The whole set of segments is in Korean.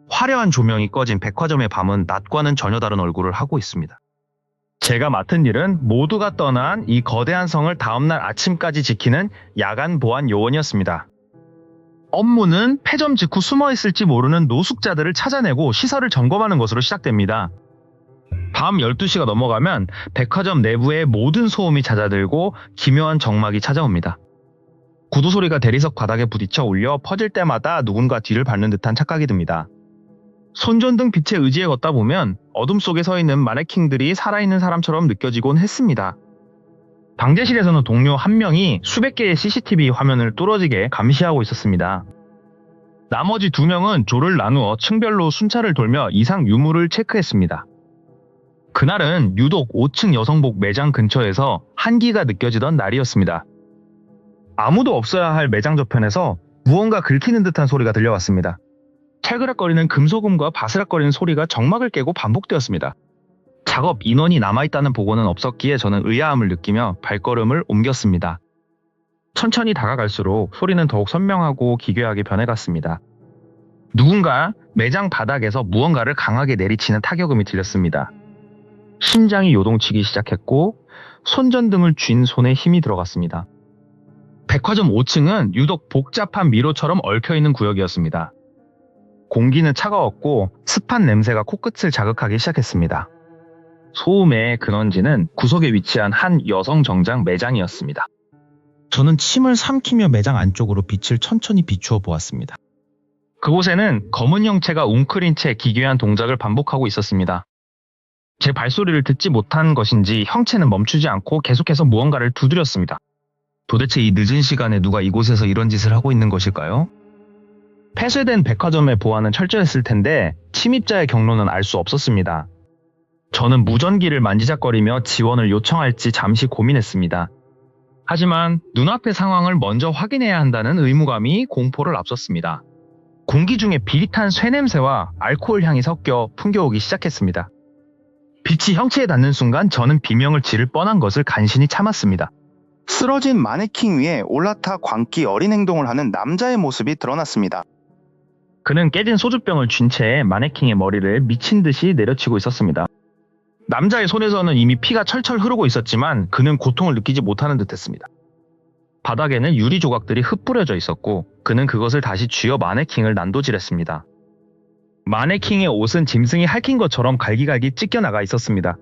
화려한 조명이 꺼진 백화점의 밤은 낮과는 전혀 다른 얼굴을 하고 있습니다. 제가 맡은 일은 모두가 떠난 이 거대한 성을 다음날 아침까지 지키는 야간 보안 요원이었습니다. 업무는 폐점 직후 숨어 있을지 모르는 노숙자들을 찾아내고 시설을 점검하는 것으로 시작됩니다. 밤 12시가 넘어가면 백화점 내부의 모든 소음이 잦아들고 기묘한 정막이 찾아옵니다. 구두 소리가 대리석 바닥에 부딪혀 울려 퍼질 때마다 누군가 뒤를 밟는 듯한 착각이 듭니다. 손전등 빛에 의지해 걷다 보면 어둠 속에 서 있는 마네킹들이 살아있는 사람처럼 느껴지곤 했습니다. 방제실에서는 동료 한 명이 수백 개의 CCTV 화면을 뚫어지게 감시하고 있었습니다. 나머지 두 명은 조를 나누어 층별로 순찰을 돌며 이상 유무를 체크했습니다. 그날은 유독 5층 여성복 매장 근처에서 한기가 느껴지던 날이었습니다. 아무도 없어야 할 매장 저편에서 무언가 긁히는 듯한 소리가 들려왔습니다. 찰그락거리는 금소금과 바스락거리는 소리가 정막을 깨고 반복되었습니다. 작업 인원이 남아있다는 보고는 없었기에 저는 의아함을 느끼며 발걸음을 옮겼습니다. 천천히 다가갈수록 소리는 더욱 선명하고 기괴하게 변해갔습니다. 누군가 매장 바닥에서 무언가를 강하게 내리치는 타격음이 들렸습니다. 심장이 요동치기 시작했고 손전등을 쥔 손에 힘이 들어갔습니다. 백화점 5층은 유독 복잡한 미로처럼 얽혀있는 구역이었습니다. 공기는 차가웠고 습한 냄새가 코끝을 자극하기 시작했습니다. 소음의 근원지는 구석에 위치한 한 여성 정장 매장이었습니다. 저는 침을 삼키며 매장 안쪽으로 빛을 천천히 비추어 보았습니다. 그곳에는 검은 형체가 웅크린 채 기괴한 동작을 반복하고 있었습니다. 제 발소리를 듣지 못한 것인지 형체는 멈추지 않고 계속해서 무언가를 두드렸습니다. 도대체 이 늦은 시간에 누가 이곳에서 이런 짓을 하고 있는 것일까요? 폐쇄된 백화점의 보안은 철저했을 텐데 침입자의 경로는 알 수 없었습니다. 저는 무전기를 만지작거리며 지원을 요청할지 잠시 고민했습니다. 하지만 눈앞의 상황을 먼저 확인해야 한다는 의무감이 공포를 앞섰습니다. 공기 중에 비릿한 쇠냄새와 알코올 향이 섞여 풍겨오기 시작했습니다. 빛이 형체에 닿는 순간 저는 비명을 지를 뻔한 것을 간신히 참았습니다. 쓰러진 마네킹 위에 올라타 광기 어린 행동을 하는 남자의 모습이 드러났습니다. 그는 깨진 소주병을 쥔 채 마네킹의 머리를 미친 듯이 내려치고 있었습니다. 남자의 손에서는 이미 피가 철철 흐르고 있었지만 그는 고통을 느끼지 못하는 듯했습니다. 바닥에는 유리 조각들이 흩뿌려져 있었고 그는 그것을 다시 쥐어 마네킹을 난도질했습니다. 마네킹의 옷은 짐승이 핥힌 것처럼 갈기갈기 찢겨나가 있었습니다.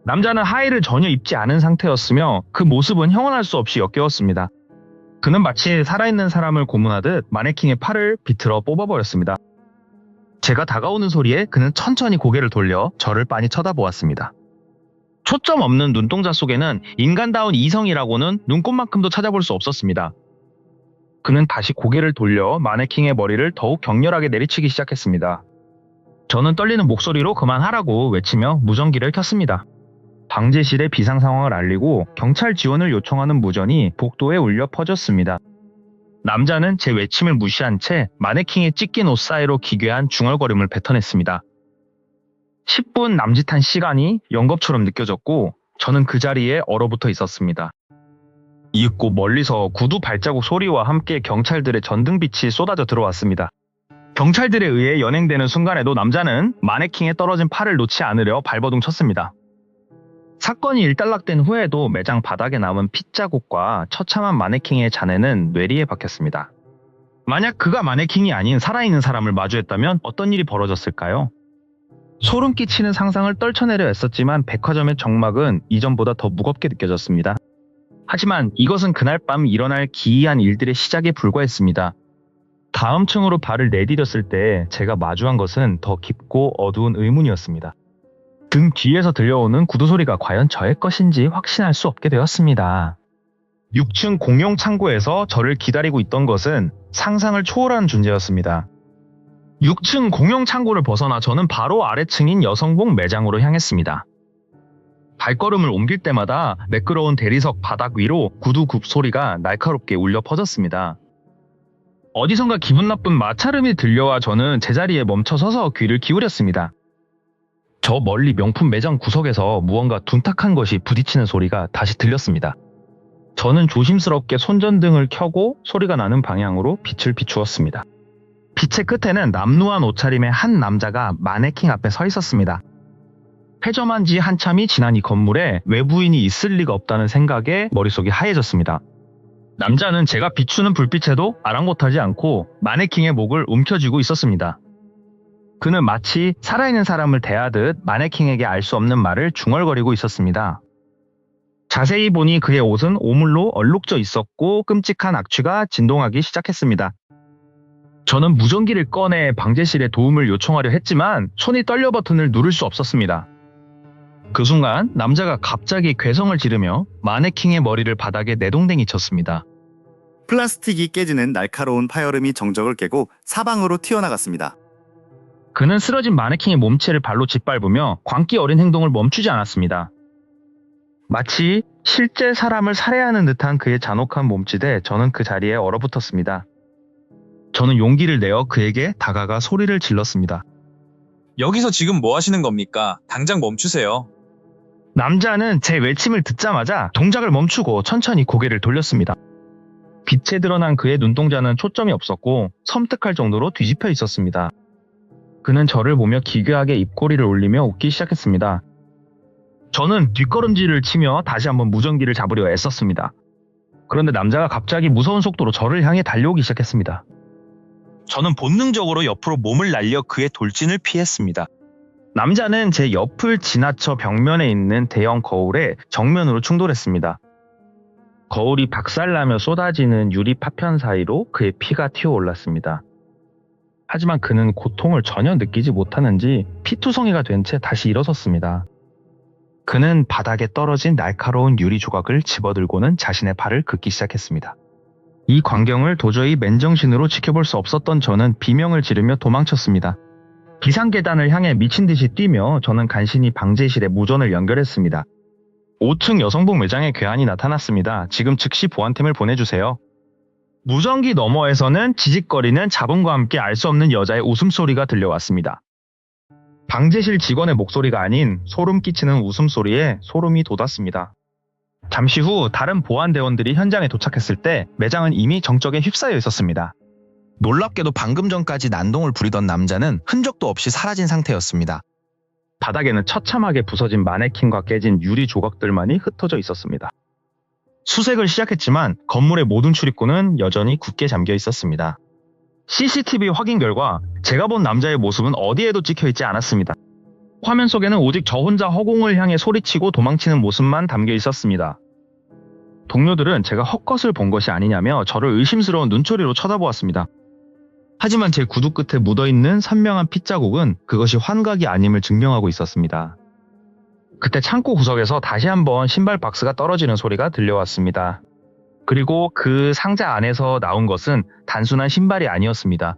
남자는 하의를 전혀 입지 않은 상태였으며 그 모습은 형언할 수 없이 역겨웠습니다. 그는 마치 살아있는 사람을 고문하듯 마네킹의 팔을 비틀어 뽑아버렸습니다. 제가 다가오는 소리에 그는 천천히 고개를 돌려 저를 빤히 쳐다보았습니다. 초점 없는 눈동자 속에는 인간다운 이성이라고는 눈꽃만큼도 찾아볼 수 없었습니다. 그는 다시 고개를 돌려 마네킹의 머리를 더욱 격렬하게 내리치기 시작했습니다. 저는 떨리는 목소리로 그만하라고 외치며 무전기를 켰습니다. 방제실의 비상 상황을 알리고 경찰 지원을 요청하는 무전이 복도에 울려 퍼졌습니다. 남자는 제 외침을 무시한 채 마네킹의 찢긴 옷 사이로 기괴한 중얼거림을 뱉어냈습니다. 10분 남짓한 시간이 영겁처럼 느껴졌고 저는 그 자리에 얼어붙어 있었습니다. 이윽고 멀리서 구두 발자국 소리와 함께 경찰들의 전등빛이 쏟아져 들어왔습니다. 경찰들에 의해 연행되는 순간에도 남자는 마네킹에 떨어진 팔을 놓지 않으려 발버둥 쳤습니다. 사건이 일단락된 후에도 매장 바닥에 남은 핏자국과 처참한 마네킹의 잔해는 뇌리에 박혔습니다. 만약 그가 마네킹이 아닌 살아있는 사람을 마주했다면 어떤 일이 벌어졌을까요? 소름 끼치는 상상을 떨쳐내려 애썼지만 백화점의 정막은 이전보다 더 무겁게 느껴졌습니다. 하지만 이것은 그날 밤 일어날 기이한 일들의 시작에 불과했습니다. 다음 층으로 발을 내디뎠을 때 제가 마주한 것은 더 깊고 어두운 의문이었습니다. 등 뒤에서 들려오는 구두 소리가 과연 저의 것인지 확신할 수 없게 되었습니다. 6층 공용 창고에서 저를 기다리고 있던 것은 상상을 초월한 존재였습니다. 6층 공용 창고를 벗어나 저는 바로 아래층인 여성복 매장으로 향했습니다. 발걸음을 옮길 때마다 매끄러운 대리석 바닥 위로 구두 굽 소리가 날카롭게 울려 퍼졌습니다. 어디선가 기분 나쁜 마찰음이 들려와 저는 제자리에 멈춰서서 귀를 기울였습니다. 저 멀리 명품 매장 구석에서 무언가 둔탁한 것이 부딪히는 소리가 다시 들렸습니다. 저는 조심스럽게 손전등을 켜고 소리가 나는 방향으로 빛을 비추었습니다. 빛의 끝에는 남루한 옷차림의 한 남자가 마네킹 앞에 서 있었습니다. 폐점한 지 한참이 지난 이 건물에 외부인이 있을 리가 없다는 생각에 머릿속이 하얘졌습니다. 남자는 제가 비추는 불빛에도 아랑곳하지 않고 마네킹의 목을 움켜쥐고 있었습니다. 그는 마치 살아있는 사람을 대하듯 마네킹에게 알 수 없는 말을 중얼거리고 있었습니다. 자세히 보니 그의 옷은 오물로 얼룩져 있었고 끔찍한 악취가 진동하기 시작했습니다. 저는 무전기를 꺼내 방제실에 도움을 요청하려 했지만 손이 떨려 버튼을 누를 수 없었습니다. 그 순간 남자가 갑자기 괴성을 지르며 마네킹의 머리를 바닥에 내동댕이 쳤습니다. 플라스틱이 깨지는 날카로운 파열음이 정적을 깨고 사방으로 튀어나갔습니다. 그는 쓰러진 마네킹의 몸체를 발로 짓밟으며 광기 어린 행동을 멈추지 않았습니다. 마치 실제 사람을 살해하는 듯한 그의 잔혹한 몸짓에 저는 그 자리에 얼어붙었습니다. 저는 용기를 내어 그에게 다가가 소리를 질렀습니다. 여기서 지금 뭐 하시는 겁니까? 당장 멈추세요. 남자는 제 외침을 듣자마자 동작을 멈추고 천천히 고개를 돌렸습니다. 빛에 드러난 그의 눈동자는 초점이 없었고 섬뜩할 정도로 뒤집혀 있었습니다. 그는 저를 보며 기괴하게 입꼬리를 올리며 웃기 시작했습니다. 저는 뒷걸음질을 치며 다시 한번 무전기를 잡으려 애썼습니다. 그런데 남자가 갑자기 무서운 속도로 저를 향해 달려오기 시작했습니다. 저는 본능적으로 옆으로 몸을 날려 그의 돌진을 피했습니다. 남자는 제 옆을 지나쳐 벽면에 있는 대형 거울에 정면으로 충돌했습니다. 거울이 박살나며 쏟아지는 유리 파편 사이로 그의 피가 튀어올랐습니다. 하지만 그는 고통을 전혀 느끼지 못하는지 피투성이가 된 채 다시 일어섰습니다. 그는 바닥에 떨어진 날카로운 유리 조각을 집어들고는 자신의 팔을 긋기 시작했습니다. 이 광경을 도저히 맨정신으로 지켜볼 수 없었던 저는 비명을 지르며 도망쳤습니다. 비상계단을 향해 미친 듯이 뛰며 저는 간신히 방제실에 무전을 연결했습니다. 5층 여성복 매장에 괴한이 나타났습니다. 지금 즉시 보안팀을 보내주세요. 무전기 너머에서는 지직거리는 잡음과 함께 알 수 없는 여자의 웃음소리가 들려왔습니다. 방제실 직원의 목소리가 아닌 소름 끼치는 웃음소리에 소름이 돋았습니다. 잠시 후 다른 보안대원들이 현장에 도착했을 때 매장은 이미 정적에 휩싸여 있었습니다. 놀랍게도 방금 전까지 난동을 부리던 남자는 흔적도 없이 사라진 상태였습니다. 바닥에는 처참하게 부서진 마네킹과 깨진 유리 조각들만이 흩어져 있었습니다. 수색을 시작했지만 건물의 모든 출입구는 여전히 굳게 잠겨 있었습니다. CCTV 확인 결과 제가 본 남자의 모습은 어디에도 찍혀 있지 않았습니다. 화면 속에는 오직 저 혼자 허공을 향해 소리치고 도망치는 모습만 담겨 있었습니다. 동료들은 제가 헛것을 본 것이 아니냐며 저를 의심스러운 눈초리로 쳐다보았습니다. 하지만 제 구두 끝에 묻어있는 선명한 핏자국은 그것이 환각이 아님을 증명하고 있었습니다. 그때 창고 구석에서 다시 한번 신발 박스가 떨어지는 소리가 들려왔습니다. 그리고 그 상자 안에서 나온 것은 단순한 신발이 아니었습니다.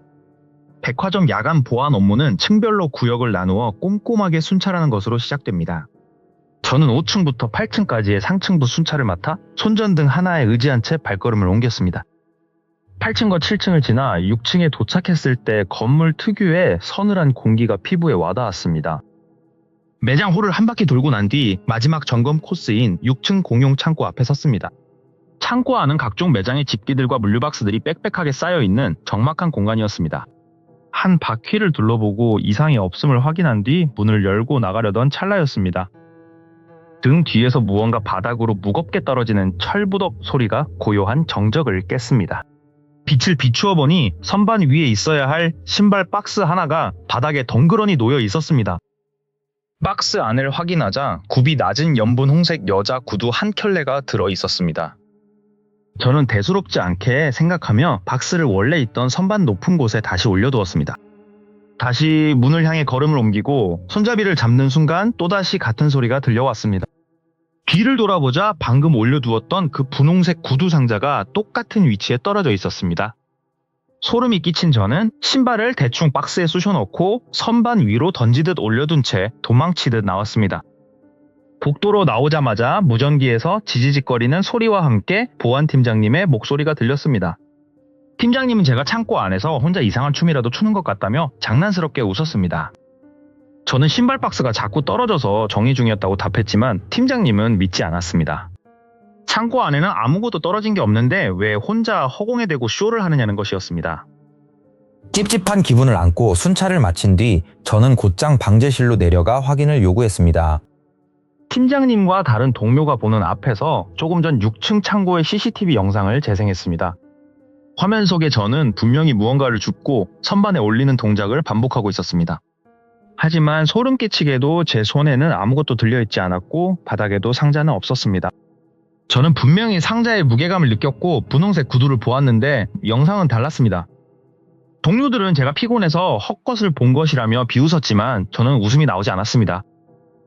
백화점 야간 보안 업무는 층별로 구역을 나누어 꼼꼼하게 순찰하는 것으로 시작됩니다. 저는 5층부터 8층까지의 상층부 순찰을 맡아 손전등 하나에 의지한 채 발걸음을 옮겼습니다. 8층과 7층을 지나 6층에 도착했을 때 건물 특유의 서늘한 공기가 피부에 와닿았습니다. 매장 홀을 한 바퀴 돌고 난 뒤 마지막 점검 코스인 6층 공용 창고 앞에 섰습니다. 창고 안은 각종 매장의 집기들과 물류박스들이 빽빽하게 쌓여있는 적막한 공간이었습니다. 한 바퀴를 둘러보고 이상이 없음을 확인한 뒤 문을 열고 나가려던 찰나였습니다. 등 뒤에서 무언가 바닥으로 무겁게 떨어지는 철부덕 소리가 고요한 정적을 깼습니다. 빛을 비추어 보니 선반 위에 있어야 할 신발 박스 하나가 바닥에 덩그러니 놓여 있었습니다. 박스 안을 확인하자 굽이 낮은 연분 홍색 여자 구두 한 켤레가 들어 있었습니다. 저는 대수롭지 않게 생각하며 박스를 원래 있던 선반 높은 곳에 다시 올려두었습니다. 다시 문을 향해 걸음을 옮기고 손잡이를 잡는 순간 또다시 같은 소리가 들려왔습니다. 뒤를 돌아보자 방금 올려두었던 그 분홍색 구두 상자가 똑같은 위치에 떨어져 있었습니다. 소름이 끼친 저는 신발을 대충 박스에 쑤셔넣고 선반 위로 던지듯 올려둔 채 도망치듯 나왔습니다. 복도로 나오자마자 무전기에서 지지직거리는 소리와 함께 보안팀장님의 목소리가 들렸습니다. 팀장님은 제가 창고 안에서 혼자 이상한 춤이라도 추는 것 같다며 장난스럽게 웃었습니다. 저는 신발 박스가 자꾸 떨어져서 정리 중이었다고 답했지만 팀장님은 믿지 않았습니다. 창고 안에는 아무것도 떨어진 게 없는데 왜 혼자 허공에 대고 쇼를 하느냐는 것이었습니다. 찝찝한 기분을 안고 순찰을 마친 뒤 저는 곧장 방제실로 내려가 확인을 요구했습니다. 팀장님과 다른 동료가 보는 앞에서 조금 전 6층 창고의 CCTV 영상을 재생했습니다. 화면 속에 저는 분명히 무언가를 줍고 선반에 올리는 동작을 반복하고 있었습니다. 하지만 소름 끼치게도 제 손에는 아무것도 들려있지 않았고 바닥에도 상자는 없었습니다. 저는 분명히 상자의 무게감을 느꼈고 분홍색 구두를 보았는데 영상은 달랐습니다. 동료들은 제가 피곤해서 헛것을 본 것이라며 비웃었지만 저는 웃음이 나오지 않았습니다.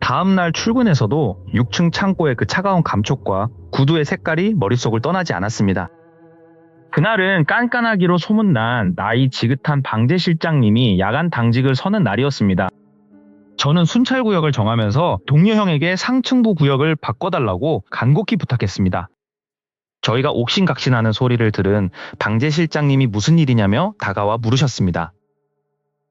다음날 출근해서도 6층 창고의 그 차가운 감촉과 구두의 색깔이 머릿속을 떠나지 않았습니다. 그날은 깐깐하기로 소문난 나이 지긋한 방제실장님이 야간 당직을 서는 날이었습니다. 저는 순찰구역을 정하면서 동료 형에게 상층부 구역을 바꿔달라고 간곡히 부탁했습니다. 저희가 옥신각신하는 소리를 들은 방제실장님이 무슨 일이냐며 다가와 물으셨습니다.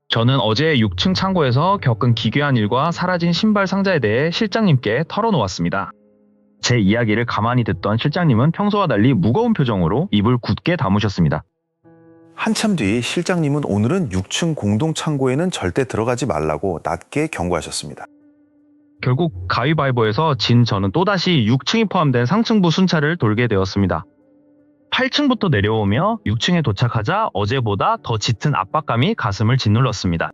저는 어제 6층 창고에서 겪은 기괴한 일과 사라진 신발 상자에 대해 실장님께 털어놓았습니다. 제 이야기를 가만히 듣던 실장님은 평소와 달리 무거운 표정으로 입을 굳게 다무셨습니다. 한참 뒤 실장님은 오늘은 6층 공동 창고에는 절대 들어가지 말라고 낮게 경고하셨습니다. 결국 가위바위보에서 진 저는 또다시 6층이 포함된 상층부 순찰을 돌게 되었습니다. 8층부터 내려오며 6층에 도착하자 어제보다 더 짙은 압박감이 가슴을 짓눌렀습니다.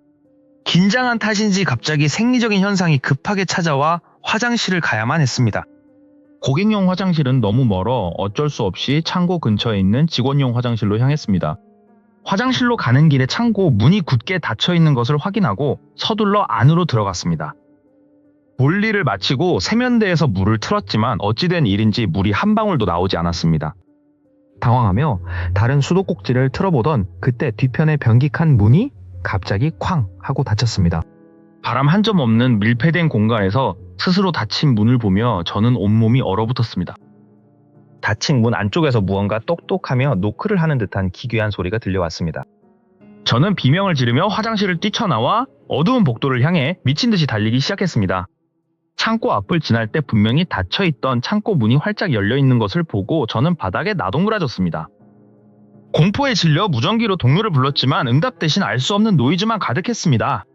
긴장한 탓인지 갑자기 생리적인 현상이 급하게 찾아와 화장실을 가야만 했습니다. 고객용 화장실은 너무 멀어 어쩔 수 없이 창고 근처에 있는 직원용 화장실로 향했습니다. 화장실로 가는 길에 창고 문이 굳게 닫혀 있는 것을 확인하고 서둘러 안으로 들어갔습니다. 볼일을 마치고 세면대에서 물을 틀었지만 어찌된 일인지 물이 한 방울도 나오지 않았습니다. 당황하며 다른 수도꼭지를 틀어보던 그때 뒤편의 변기칸 문이 갑자기 쾅 하고 닫혔습니다. 바람 한 점 없는 밀폐된 공간에서 스스로 닫힌 문을 보며 저는 온몸이 얼어붙었습니다. 닫힌 문 안쪽에서 무언가 똑똑하며 노크를 하는 듯한 기괴한 소리가 들려왔습니다. 저는 비명을 지르며 화장실을 뛰쳐나와 어두운 복도를 향해 미친 듯이 달리기 시작했습니다. 창고 앞을 지날 때 분명히 닫혀있던 창고 문이 활짝 열려있는 것을 보고 저는 바닥에 나동그라졌습니다. 공포에 질려 무전기로 동료를 불렀지만 응답 대신 알 수 없는 노이즈만 가득했습니다.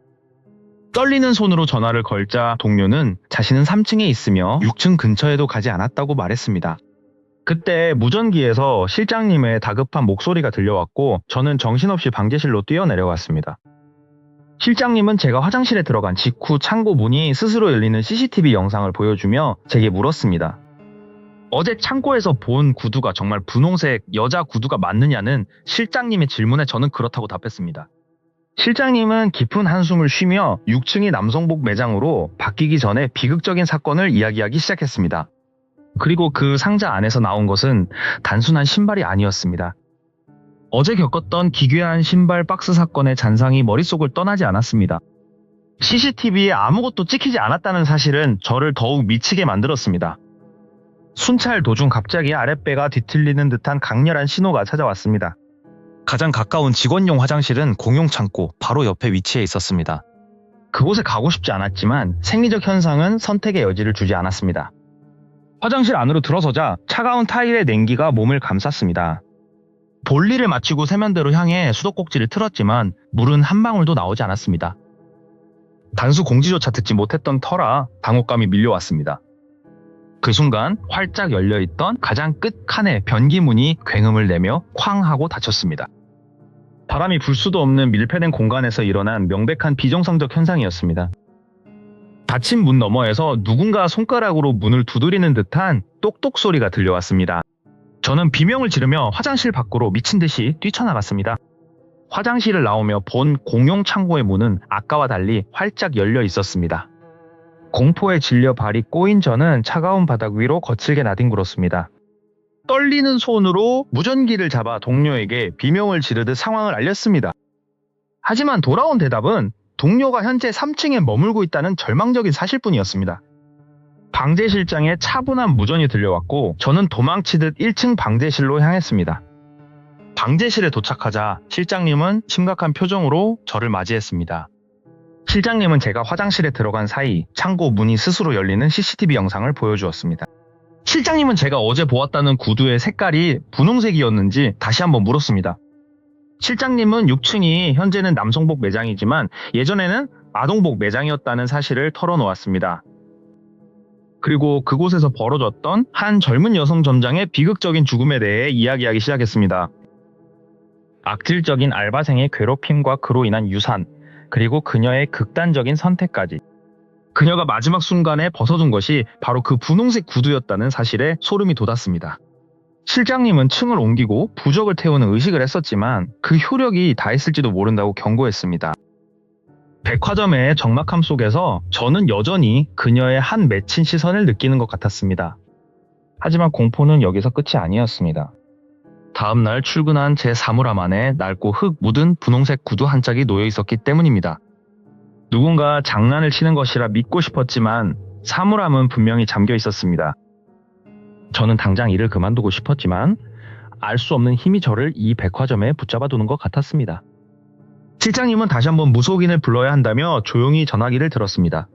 떨리는 손으로 전화를 걸자 동료는 자신은 3층에 있으며 6층 근처에도 가지 않았다고 말했습니다. 그때 무전기에서 실장님의 다급한 목소리가 들려왔고 저는 정신없이 방제실로 뛰어내려갔습니다. 실장님은 제가 화장실에 들어간 직후 창고 문이 스스로 열리는 CCTV 영상을 보여주며 제게 물었습니다. 어제 창고에서 본 구두가 정말 분홍색 여자 구두가 맞느냐는 실장님의 질문에 저는 그렇다고 답했습니다. 실장님은 깊은 한숨을 쉬며 6층이 남성복 매장으로 바뀌기 전에 비극적인 사건을 이야기하기 시작했습니다. 그리고 그 상자 안에서 나온 것은 단순한 신발이 아니었습니다. 어제 겪었던 기괴한 신발 박스 사건의 잔상이 머릿속을 떠나지 않았습니다. CCTV에 아무것도 찍히지 않았다는 사실은 저를 더욱 미치게 만들었습니다. 순찰 도중 갑자기 아랫배가 뒤틀리는 듯한 강렬한 신호가 찾아왔습니다. 가장 가까운 직원용 화장실은 공용 창고 바로 옆에 위치해 있었습니다. 그곳에 가고 싶지 않았지만 생리적 현상은 선택의 여지를 주지 않았습니다. 화장실 안으로 들어서자 차가운 타일의 냉기가 몸을 감쌌습니다. 볼일을 마치고 세면대로 향해 수도꼭지를 틀었지만 물은 한 방울도 나오지 않았습니다. 단수 공지조차 듣지 못했던 터라 당혹감이 밀려왔습니다. 그 순간 활짝 열려있던 가장 끝칸의 변기문이 굉음을 내며 쾅 하고 닫혔습니다. 바람이 불 수도 없는 밀폐된 공간에서 일어난 명백한 비정상적 현상이었습니다. 닫힌 문 너머에서 누군가 손가락으로 문을 두드리는 듯한 똑똑 소리가 들려왔습니다. 저는 비명을 지르며 화장실 밖으로 미친 듯이 뛰쳐나갔습니다. 화장실을 나오며 본 공용 창고의 문은 아까와 달리 활짝 열려 있었습니다. 공포에 질려 발이 꼬인 저는 차가운 바닥 위로 거칠게 나뒹굴었습니다. 떨리는 손으로 무전기를 잡아 동료에게 비명을 지르듯 상황을 알렸습니다. 하지만 돌아온 대답은 동료가 현재 3층에 머물고 있다는 절망적인 사실뿐이었습니다. 방제실장의 차분한 무전이 들려왔고 저는 도망치듯 1층 방제실로 향했습니다. 방제실에 도착하자 실장님은 심각한 표정으로 저를 맞이했습니다. 실장님은 제가 화장실에 들어간 사이 창고 문이 스스로 열리는 CCTV 영상을 보여주었습니다. 실장님은 제가 어제 보았다는 구두의 색깔이 분홍색이었는지 다시 한번 물었습니다. 실장님은 6층이 현재는 남성복 매장이지만 예전에는 아동복 매장이었다는 사실을 털어놓았습니다. 그리고 그곳에서 벌어졌던 한 젊은 여성 점장의 비극적인 죽음에 대해 이야기하기 시작했습니다. 악질적인 알바생의 괴롭힘과 그로 인한 유산, 그리고 그녀의 극단적인 선택까지. 그녀가 마지막 순간에 벗어둔 것이 바로 그 분홍색 구두였다는 사실에 소름이 돋았습니다. 실장님은 층을 옮기고 부적을 태우는 의식을 했었지만 그 효력이 다했을지도 모른다고 경고했습니다. 백화점의 적막함 속에서 저는 여전히 그녀의 한 맺힌 시선을 느끼는 것 같았습니다. 하지만 공포는 여기서 끝이 아니었습니다. 다음날 출근한 제 사물함 안에 낡고 흙 묻은 분홍색 구두 한 짝이 놓여 있었기 때문입니다. 누군가 장난을 치는 것이라 믿고 싶었지만 사물함은 분명히 잠겨 있었습니다. 저는 당장 일을 그만두고 싶었지만 알 수 없는 힘이 저를 이 백화점에 붙잡아 두는 것 같았습니다. 실장님은 다시 한번 무속인을 불러야 한다며 조용히 전화기를 들었습니다.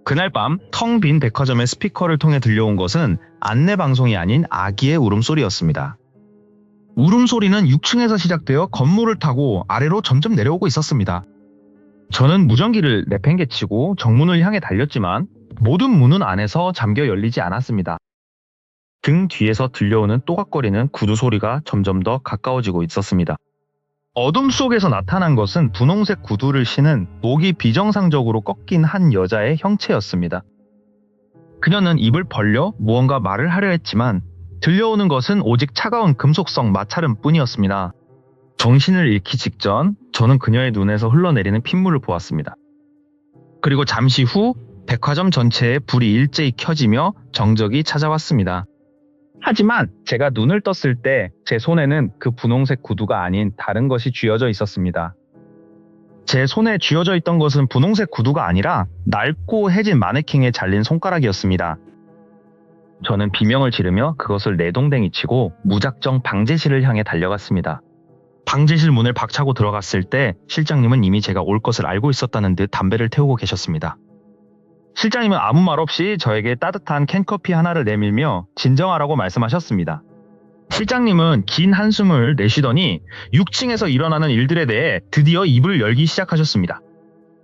그날 밤 텅 빈 백화점의 스피커를 통해 들려온 것은 안내방송이 아닌 아기의 울음소리였습니다. 울음소리는 6층에서 시작되어 건물을 타고 아래로 점점 내려오고 있었습니다. 저는 무전기를 내팽개치고 정문을 향해 달렸지만 모든 문은 안에서 잠겨 열리지 않았습니다. 등 뒤에서 들려오는 또각거리는 구두 소리가 점점 더 가까워지고 있었습니다. 어둠 속에서 나타난 것은 분홍색 구두를 신은 목이 비정상적으로 꺾인 한 여자의 형체였습니다. 그녀는 입을 벌려 무언가 말을 하려 했지만 들려오는 것은 오직 차가운 금속성 마찰음 뿐이었습니다. 정신을 잃기 직전 저는 그녀의 눈에서 흘러내리는 핏물을 보았습니다. 그리고 잠시 후 백화점 전체에 불이 일제히 켜지며 정적이 찾아왔습니다. 하지만 제가 눈을 떴을 때 제 손에는 그 분홍색 구두가 아닌 다른 것이 쥐어져 있었습니다. 제 손에 쥐어져 있던 것은 분홍색 구두가 아니라 낡고 해진 마네킹에 잘린 손가락이었습니다. 저는 비명을 지르며 그것을 내동댕이 치고 무작정 방제실을 향해 달려갔습니다. 방제실 문을 박차고 들어갔을 때 실장님은 이미 제가 올 것을 알고 있었다는 듯 담배를 태우고 계셨습니다. 실장님은 아무 말 없이 저에게 따뜻한 캔커피 하나를 내밀며 진정하라고 말씀하셨습니다. 실장님은 긴 한숨을 내쉬더니 6층에서 일어나는 일들에 대해 드디어 입을 열기 시작하셨습니다.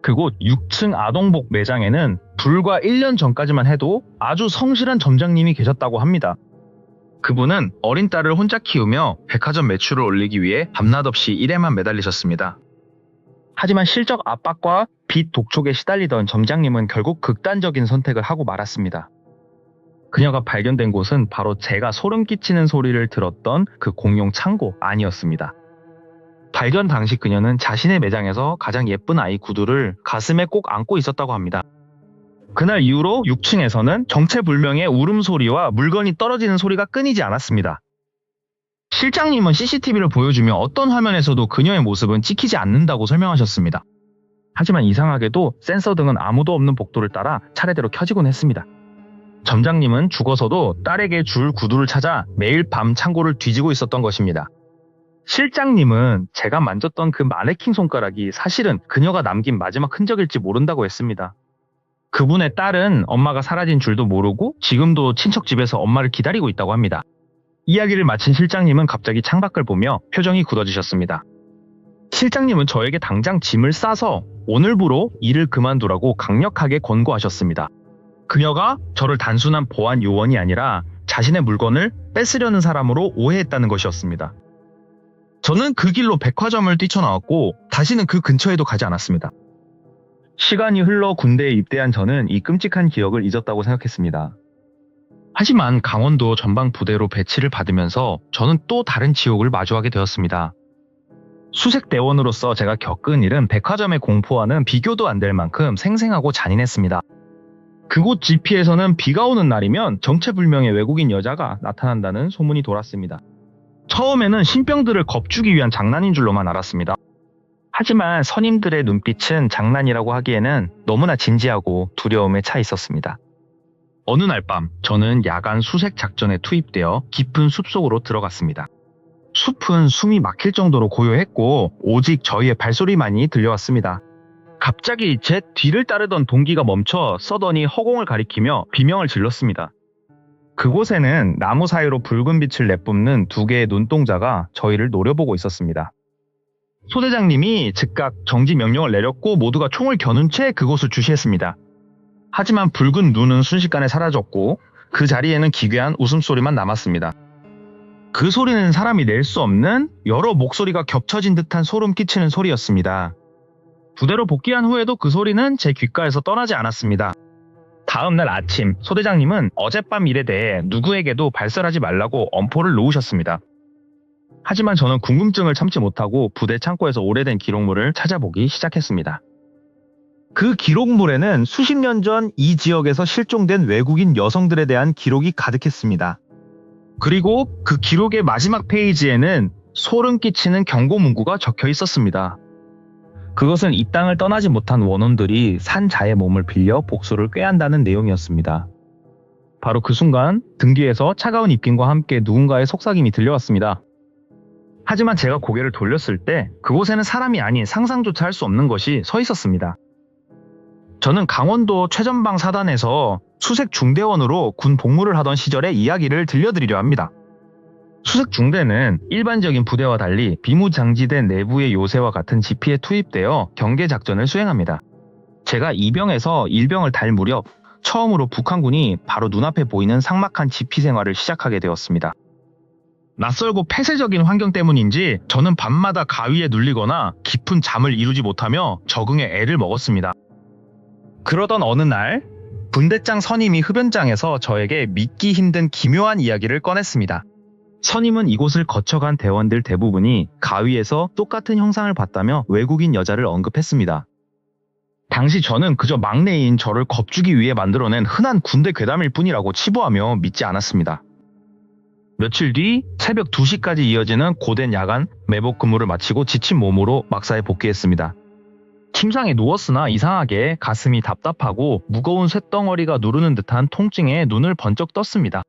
그곳 6층 아동복 매장에는 불과 1년 전까지만 해도 아주 성실한 점장님이 계셨다고 합니다. 그분은 어린 딸을 혼자 키우며 백화점 매출을 올리기 위해 밤낮 없이 일에만 매달리셨습니다. 하지만 실적 압박과 빚 독촉에 시달리던 점장님은 결국 극단적인 선택을 하고 말았습니다. 그녀가 발견된 곳은 바로 제가 소름 끼치는 소리를 들었던 그 공용 창고 안이었습니다. 발견 당시 그녀는 자신의 매장에서 가장 예쁜 아이 구두를 가슴에 꼭 안고 있었다고 합니다. 그날 이후로 6층에서는 정체불명의 울음소리와 물건이 떨어지는 소리가 끊이지 않았습니다. 실장님은 CCTV를 보여주며 어떤 화면에서도 그녀의 모습은 찍히지 않는다고 설명하셨습니다. 하지만 이상하게도 센서 등은 아무도 없는 복도를 따라 차례대로 켜지곤 했습니다. 점장님은 죽어서도 딸에게 줄 구두를 찾아 매일 밤 창고를 뒤지고 있었던 것입니다. 실장님은 제가 만졌던 그 마네킹 손가락이 사실은 그녀가 남긴 마지막 흔적일지 모른다고 했습니다. 그분의 딸은 엄마가 사라진 줄도 모르고 지금도 친척 집에서 엄마를 기다리고 있다고 합니다. 이야기를 마친 실장님은 갑자기 창밖을 보며 표정이 굳어지셨습니다. 실장님은 저에게 당장 짐을 싸서 오늘부로 일을 그만두라고 강력하게 권고하셨습니다. 그녀가 저를 단순한 보안 요원이 아니라 자신의 물건을 뺏으려는 사람으로 오해했다는 것이었습니다. 저는 그 길로 백화점을 뛰쳐나왔고 다시는 그 근처에도 가지 않았습니다. 시간이 흘러 군대에 입대한 저는 이 끔찍한 기억을 잊었다고 생각했습니다. 하지만 강원도 전방 부대로 배치를 받으면서 저는 또 다른 지옥을 마주하게 되었습니다. 수색대원으로서 제가 겪은 일은 백화점의 공포와는 비교도 안 될 만큼 생생하고 잔인했습니다. 그곳 GP에서는 비가 오는 날이면 정체불명의 외국인 여자가 나타난다는 소문이 돌았습니다. 처음에는 신병들을 겁주기 위한 장난인 줄로만 알았습니다. 하지만 선임들의 눈빛은 장난이라고 하기에는 너무나 진지하고 두려움에 차 있었습니다. 어느 날 밤 저는 야간 수색 작전에 투입되어 깊은 숲속으로 들어갔습니다. 숲은 숨이 막힐 정도로 고요했고 오직 저희의 발소리만이 들려왔습니다. 갑자기 제 뒤를 따르던 동기가 멈춰 서더니 허공을 가리키며 비명을 질렀습니다. 그곳에는 나무 사이로 붉은 빛을 내뿜는 두 개의 눈동자가 저희를 노려보고 있었습니다. 소대장님이 즉각 정지 명령을 내렸고 모두가 총을 겨눈 채 그곳을 주시했습니다. 하지만 붉은 눈은 순식간에 사라졌고 그 자리에는 기괴한 웃음소리만 남았습니다. 그 소리는 사람이 낼 수 없는 여러 목소리가 겹쳐진 듯한 소름 끼치는 소리였습니다. 부대로 복귀한 후에도 그 소리는 제 귓가에서 떠나지 않았습니다. 다음날 아침 소대장님은 어젯밤 일에 대해 누구에게도 발설하지 말라고 엄포를 놓으셨습니다. 하지만 저는 궁금증을 참지 못하고 부대 창고에서 오래된 기록물을 찾아보기 시작했습니다. 그 기록물에는 수십 년 전 이 지역에서 실종된 외국인 여성들에 대한 기록이 가득했습니다. 그리고 그 기록의 마지막 페이지에는 소름 끼치는 경고 문구가 적혀 있었습니다. 그것은 이 땅을 떠나지 못한 원혼들이 산자의 몸을 빌려 복수를 꾀한다는 내용이었습니다. 바로 그 순간 등 뒤에서 차가운 입김과 함께 누군가의 속삭임이 들려왔습니다. 하지만 제가 고개를 돌렸을 때 그곳에는 사람이 아닌 상상조차 할 수 없는 것이 서 있었습니다. 저는 강원도 최전방 사단에서 수색 중대원으로 군 복무를 하던 시절의 이야기를 들려드리려 합니다. 수색 중대는 일반적인 부대와 달리 비무장지대 내부의 요새와 같은 지피에 투입되어 경계 작전을 수행합니다. 제가 2병에서 1병을 달 무렵 처음으로 북한군이 바로 눈앞에 보이는 삭막한 지피 생활을 시작하게 되었습니다. 낯설고 폐쇄적인 환경 때문인지 저는 밤마다 가위에 눌리거나 깊은 잠을 이루지 못하며 적응에 애를 먹었습니다. 그러던 어느 날 분대장 선임이 흡연장에서 저에게 믿기 힘든 기묘한 이야기를 꺼냈습니다. 선임은 이곳을 거쳐간 대원들 대부분이 가위에서 똑같은 형상을 봤다며 외국인 여자를 언급했습니다. 당시 저는 그저 막내인 저를 겁주기 위해 만들어낸 흔한 군대 괴담일 뿐이라고 치부하며 믿지 않았습니다. 며칠 뒤 새벽 2시까지 이어지는 고된 야간 매복 근무를 마치고 지친 몸으로 막사에 복귀했습니다. 침상에 누웠으나 이상하게 가슴이 답답하고 무거운 쇳덩어리가 누르는 듯한 통증에 눈을 번쩍 떴습니다.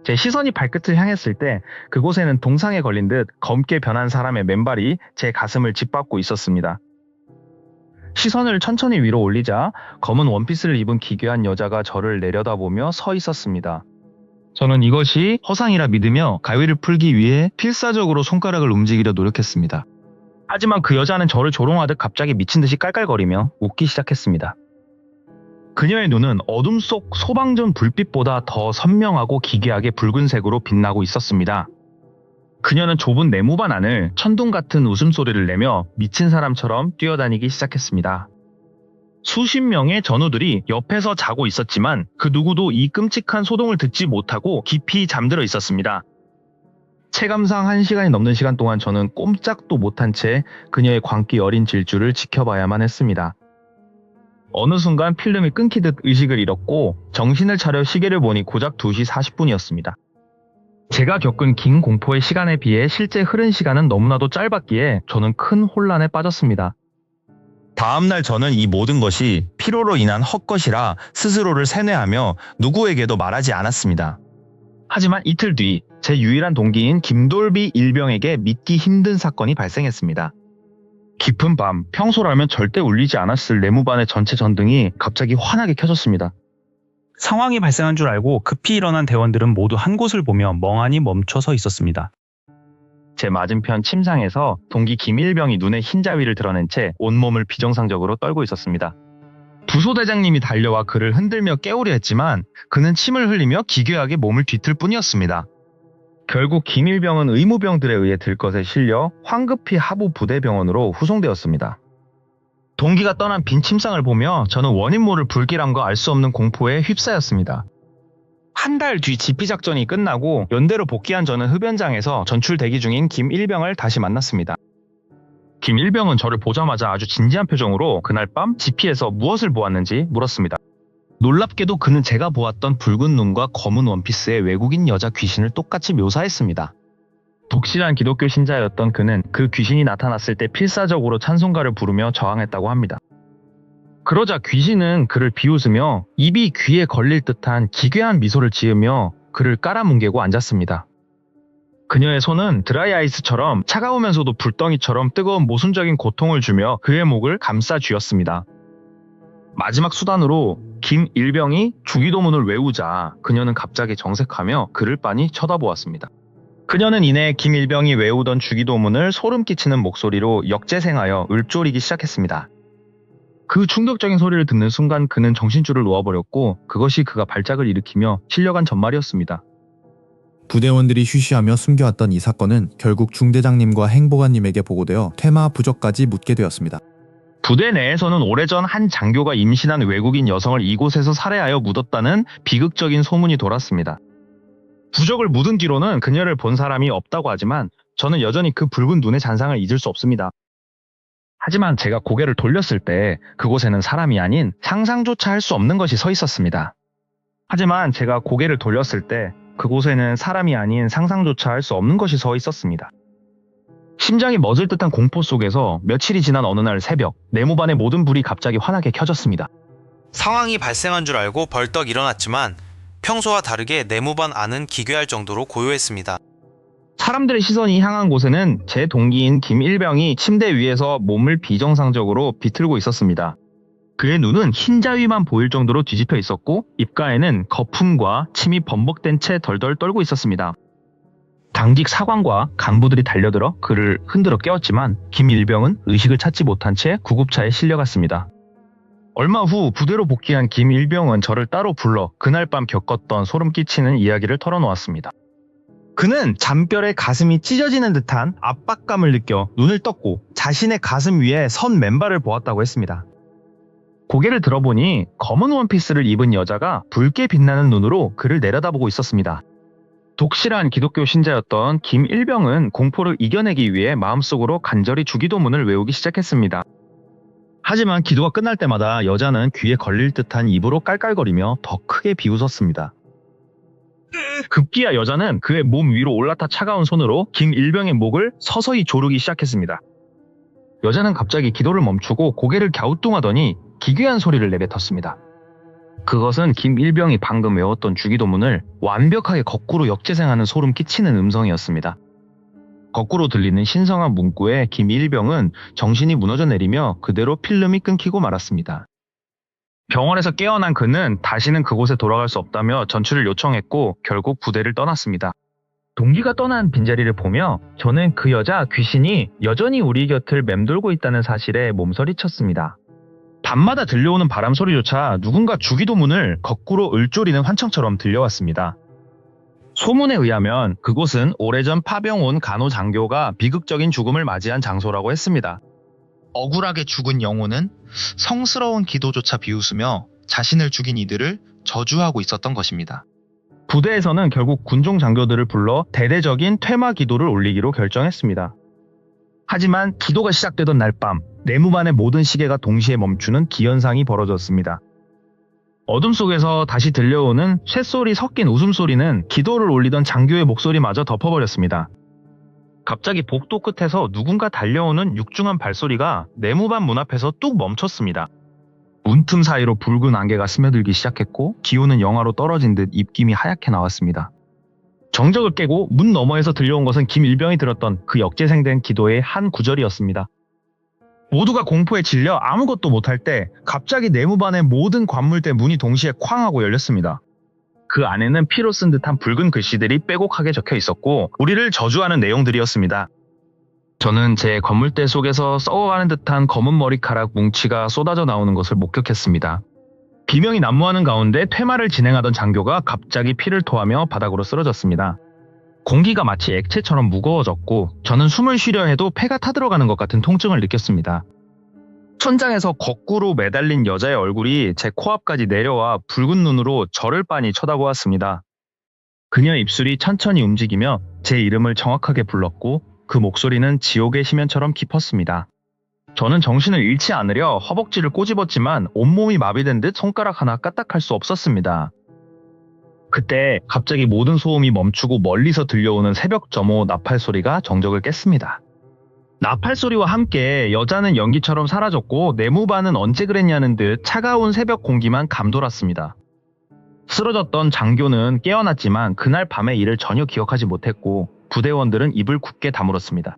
제 시선이 발끝을 향했을 때 그곳에는 동상에 걸린 듯 검게 변한 사람의 맨발이 제 가슴을 짓밟고 있었습니다. 시선을 천천히 위로 올리자 검은 원피스를 입은 기괴한 여자가 저를 내려다보며 서 있었습니다. 저는 이것이 허상이라 믿으며 가위를 풀기 위해 필사적으로 손가락을 움직이려 노력했습니다. 하지만 그 여자는 저를 조롱하듯 갑자기 미친 듯이 깔깔거리며 웃기 시작했습니다. 그녀의 눈은 어둠 속 소방전 불빛보다 더 선명하고 기괴하게 붉은색으로 빛나고 있었습니다. 그녀는 좁은 네모반 안을 천둥 같은 웃음소리를 내며 미친 사람처럼 뛰어다니기 시작했습니다. 수십 명의 전우들이 옆에서 자고 있었지만 그 누구도 이 끔찍한 소동을 듣지 못하고 깊이 잠들어 있었습니다. 체감상 1시간이 넘는 시간 동안 저는 꼼짝도 못한 채 그녀의 광기 어린 질주를 지켜봐야만 했습니다. 어느 순간 필름이 끊기듯 의식을 잃었고 정신을 차려 시계를 보니 고작 2시 40분이었습니다. 제가 겪은 긴 공포의 시간에 비해 실제 흐른 시간은 너무나도 짧았기에 저는 큰 혼란에 빠졌습니다. 다음날 저는 이 모든 것이 피로로 인한 헛것이라 스스로를 세뇌하며 누구에게도 말하지 않았습니다. 하지만 이틀 뒤 제 유일한 동기인 김돌비 일병에게 믿기 힘든 사건이 발생했습니다. 깊은 밤, 평소라면 절대 울리지 않았을 네모반의 전체 전등이 갑자기 환하게 켜졌습니다. 상황이 발생한 줄 알고 급히 일어난 대원들은 모두 한 곳을 보며 멍하니 멈춰서 있었습니다. 제 맞은편 침상에서 동기 김일병이 눈에 흰자위를 드러낸 채 온몸을 비정상적으로 떨고 있었습니다. 부소대장님이 달려와 그를 흔들며 깨우려 했지만 그는 침을 흘리며 기괴하게 몸을 뒤틀 뿐이었습니다. 결국 김일병은 의무병들에 의해 들것에 실려 황급히 하부 부대병원으로 후송되었습니다. 동기가 떠난 빈 침상을 보며 저는 원인 모를 불길함과 알 수 없는 공포에 휩싸였습니다. 한 달 뒤 지피작전이 끝나고 연대로 복귀한 저는 흡연장에서 전출 대기 중인 김일병을 다시 만났습니다. 김일병은 저를 보자마자 아주 진지한 표정으로 그날 밤 지피에서 무엇을 보았는지 물었습니다. 놀랍게도 그는 제가 보았던 붉은 눈과 검은 원피스의 외국인 여자 귀신을 똑같이 묘사했습니다. 독실한 기독교 신자였던 그는 그 귀신이 나타났을 때 필사적으로 찬송가를 부르며 저항했다고 합니다. 그러자 귀신은 그를 비웃으며 입이 귀에 걸릴 듯한 기괴한 미소를 지으며 그를 깔아뭉개고 앉았습니다. 그녀의 손은 드라이 아이스처럼 차가우면서도 불덩이처럼 뜨거운 모순적인 고통을 주며 그의 목을 감싸 쥐었습니다. 마지막 수단으로 김일병이 주기도문을 외우자 그녀는 갑자기 정색하며 그를 빤히 쳐다보았습니다. 그녀는 이내 김일병이 외우던 주기도문을 소름 끼치는 목소리로 역재생하여 읊조리기 시작했습니다. 그 충격적인 소리를 듣는 순간 그는 정신줄을 놓아버렸고 그것이 그가 발작을 일으키며 실려간 전말이었습니다. 부대원들이 쉬쉬하며 숨겨왔던 이 사건은 결국 중대장님과 행보관님에게 보고되어 퇴마 부적까지 묻게 되었습니다. 부대 내에서는 오래전 한 장교가 임신한 외국인 여성을 이곳에서 살해하여 묻었다는 비극적인 소문이 돌았습니다. 부적을 묻은 뒤로는 그녀를 본 사람이 없다고 하지만 저는 여전히 그 붉은 눈의 잔상을 잊을 수 없습니다. 하지만 제가 고개를 돌렸을 때 그곳에는 사람이 아닌 상상조차 할 수 없는 것이 서 있었습니다. 하지만 제가 고개를 돌렸을 때 그곳에는 사람이 아닌 상상조차 할 수 없는 것이 서 있었습니다. 심장이 멎을 듯한 공포 속에서 며칠이 지난 어느 날 새벽, 네모반의 모든 불이 갑자기 환하게 켜졌습니다. 상황이 발생한 줄 알고 벌떡 일어났지만 평소와 다르게 네모반 안은 기괴할 정도로 고요했습니다. 사람들의 시선이 향한 곳에는 제 동기인 김일병이 침대 위에서 몸을 비정상적으로 비틀고 있었습니다. 그의 눈은 흰자위만 보일 정도로 뒤집혀 있었고 입가에는 거품과 침이 범벅된 채 덜덜 떨고 있었습니다. 당직 사관과 간부들이 달려들어 그를 흔들어 깨웠지만 김일병은 의식을 찾지 못한 채 구급차에 실려갔습니다. 얼마 후 부대로 복귀한 김일병은 저를 따로 불러 그날 밤 겪었던 소름 끼치는 이야기를 털어놓았습니다. 그는 잔뼈에 가슴이 찢어지는 듯한 압박감을 느껴 눈을 떴고 자신의 가슴 위에 선 맨발을 보았다고 했습니다. 고개를 들어보니 검은 원피스를 입은 여자가 붉게 빛나는 눈으로 그를 내려다보고 있었습니다. 독실한 기독교 신자였던 김일병은 공포를 이겨내기 위해 마음속으로 간절히 주기도문을 외우기 시작했습니다. 하지만 기도가 끝날 때마다 여자는 귀에 걸릴 듯한 입으로 깔깔거리며 더 크게 비웃었습니다. 급기야 여자는 그의 몸 위로 올라타 차가운 손으로 김일병의 목을 서서히 조르기 시작했습니다. 여자는 갑자기 기도를 멈추고 고개를 갸우뚱하더니 기괴한 소리를 내뱉었습니다. 그것은 김일병이 방금 외웠던 주기도문을 완벽하게 거꾸로 역재생하는 소름 끼치는 음성이었습니다. 거꾸로 들리는 신성한 문구에 김일병은 정신이 무너져 내리며 그대로 필름이 끊기고 말았습니다. 병원에서 깨어난 그는 다시는 그곳에 돌아갈 수 없다며 전출을 요청했고 결국 부대를 떠났습니다. 동기가 떠난 빈자리를 보며 저는 그 여자 귀신이 여전히 우리 곁을 맴돌고 있다는 사실에 몸서리쳤습니다. 밤마다 들려오는 바람 소리조차 누군가 주기도문을 거꾸로 읊조리는 환청처럼 들려왔습니다. 소문에 의하면 그곳은 오래전 파병 온 간호장교가 비극적인 죽음을 맞이한 장소라고 했습니다. 억울하게 죽은 영혼은 성스러운 기도조차 비웃으며 자신을 죽인 이들을 저주하고 있었던 것입니다. 부대에서는 결국 군종 장교들을 불러 대대적인 퇴마 기도를 올리기로 결정했습니다. 하지만 기도가 시작되던 날 밤, 네모반의 모든 시계가 동시에 멈추는 기현상이 벌어졌습니다. 어둠 속에서 다시 들려오는 쇳소리 섞인 웃음소리는 기도를 올리던 장교의 목소리마저 덮어버렸습니다. 갑자기 복도 끝에서 누군가 달려오는 육중한 발소리가 네모반 문 앞에서 뚝 멈췄습니다. 문틈 사이로 붉은 안개가 스며들기 시작했고 기운은 영하로 떨어진 듯 입김이 하얗게 나왔습니다. 정적을 깨고 문 너머에서 들려온 것은 김일병이 들었던 그 역재생된 기도의 한 구절이었습니다. 모두가 공포에 질려 아무것도 못할 때 갑자기 네모반의 모든 관물대 문이 동시에 쾅 하고 열렸습니다. 그 안에는 피로 쓴 듯한 붉은 글씨들이 빼곡하게 적혀 있었고 우리를 저주하는 내용들이었습니다. 저는 제 건물대 속에서 썩어가는 듯한 검은 머리카락 뭉치가 쏟아져 나오는 것을 목격했습니다. 비명이 난무하는 가운데 퇴마를 진행하던 장교가 갑자기 피를 토하며 바닥으로 쓰러졌습니다. 공기가 마치 액체처럼 무거워졌고 저는 숨을 쉬려 해도 폐가 타들어가는 것 같은 통증을 느꼈습니다. 천장에서 거꾸로 매달린 여자의 얼굴이 제 코앞까지 내려와 붉은 눈으로 저를 빤히 쳐다보았습니다. 그녀의 입술이 천천히 움직이며 제 이름을 정확하게 불렀고 그 목소리는 지옥의 심연처럼 깊었습니다. 저는 정신을 잃지 않으려 허벅지를 꼬집었지만 온몸이 마비된 듯 손가락 하나 까딱할 수 없었습니다. 그때 갑자기 모든 소음이 멈추고 멀리서 들려오는 새벽 점호 나팔 소리가 정적을 깼습니다. 나팔 소리와 함께 여자는 연기처럼 사라졌고 네모반은 언제 그랬냐는 듯 차가운 새벽 공기만 감돌았습니다. 쓰러졌던 장교는 깨어났지만 그날 밤의 일을 전혀 기억하지 못했고 부대원들은 입을 굳게 다물었습니다.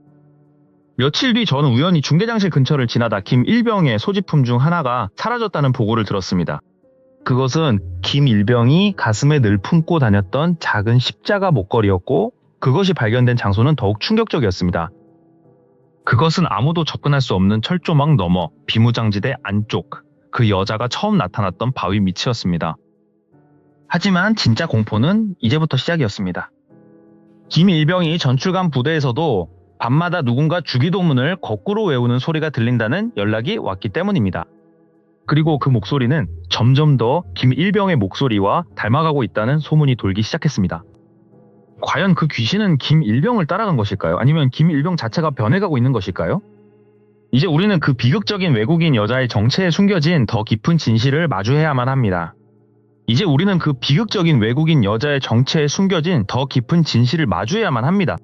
며칠 뒤 저는 우연히 중대장실 근처를 지나다 김일병의 소지품 중 하나가 사라졌다는 보고를 들었습니다. 그것은 김일병이 가슴에 늘 품고 다녔던 작은 십자가 목걸이였고 그것이 발견된 장소는 더욱 충격적이었습니다. 그것은 아무도 접근할 수 없는 철조망 너머 비무장지대 안쪽 그 여자가 처음 나타났던 바위 밑이었습니다. 하지만 진짜 공포는 이제부터 시작이었습니다. 김일병이 전출간 부대에서도 밤마다 누군가 주기도문을 거꾸로 외우는 소리가 들린다는 연락이 왔기 때문입니다. 그리고 그 목소리는 점점 더 김일병의 목소리와 닮아가고 있다는 소문이 돌기 시작했습니다. 과연 그 귀신은 김일병을 따라간 것일까요? 아니면 김일병 자체가 변해가고 있는 것일까요? 이제 우리는 그 비극적인 외국인 여자의 정체에 숨겨진 더 깊은 진실을 마주해야만 합니다. 이제 우리는 그 비극적인 외국인 여자의 정체에 숨겨진 더 깊은 진실을 마주해야만 합니다.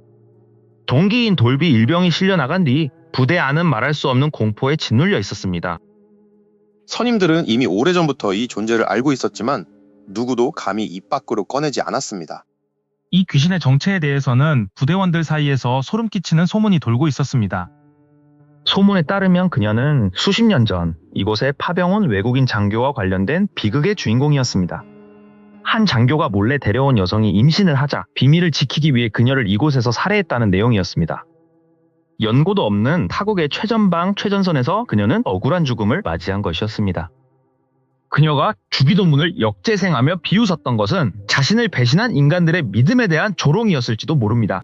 동기인 돌비 일병이 실려나간 뒤 부대 안은 말할 수 없는 공포에 짓눌려 있었습니다. 선임들은 이미 오래전부터 이 존재를 알고 있었지만 누구도 감히 입 밖으로 꺼내지 않았습니다. 이 귀신의 정체에 대해서는 부대원들 사이에서 소름 끼치는 소문이 돌고 있었습니다. 소문에 따르면 그녀는 수십 년 전 이곳에 파병 온 외국인 장교와 관련된 비극의 주인공이었습니다. 한 장교가 몰래 데려온 여성이 임신을 하자 비밀을 지키기 위해 그녀를 이곳에서 살해했다는 내용이었습니다. 연고도 없는 타국의 최전방 최전선에서 그녀는 억울한 죽음을 맞이한 것이었습니다. 그녀가 주기도문을 역재생하며 비웃었던 것은 자신을 배신한 인간들의 믿음에 대한 조롱이었을지도 모릅니다.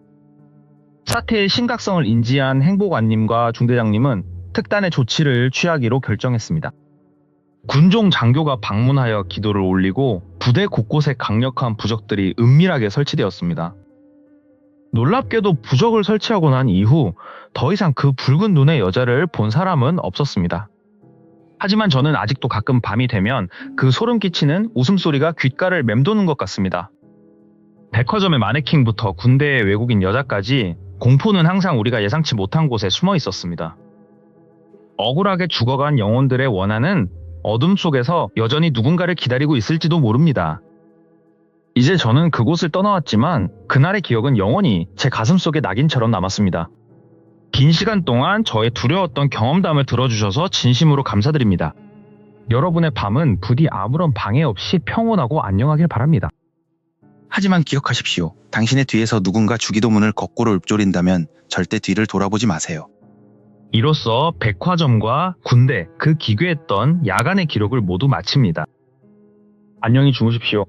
사태의 심각성을 인지한 행보관님과 중대장님은 특단의 조치를 취하기로 결정했습니다. 군종 장교가 방문하여 기도를 올리고 부대 곳곳에 강력한 부적들이 은밀하게 설치되었습니다. 놀랍게도 부적을 설치하고 난 이후 더 이상 그 붉은 눈의 여자를 본 사람은 없었습니다. 하지만 저는 아직도 가끔 밤이 되면 그 소름 끼치는 웃음소리가 귓가를 맴도는 것 같습니다. 백화점의 마네킹부터 군대의 외국인 여자까지 공포는 항상 우리가 예상치 못한 곳에 숨어 있었습니다. 억울하게 죽어간 영혼들의 원한은 어둠 속에서 여전히 누군가를 기다리고 있을지도 모릅니다. 이제 저는 그곳을 떠나왔지만 그날의 기억은 영원히 제 가슴속에 낙인처럼 남았습니다. 긴 시간 동안 저의 두려웠던 경험담을 들어주셔서 진심으로 감사드립니다. 여러분의 밤은 부디 아무런 방해 없이 평온하고 안녕하길 바랍니다. 하지만 기억하십시오. 당신의 뒤에서 누군가 주기도문을 거꾸로 읊조린다면 절대 뒤를 돌아보지 마세요. 이로써 백화점과 군대, 그 기괴했던 야간의 기록을 모두 마칩니다. 안녕히 주무십시오.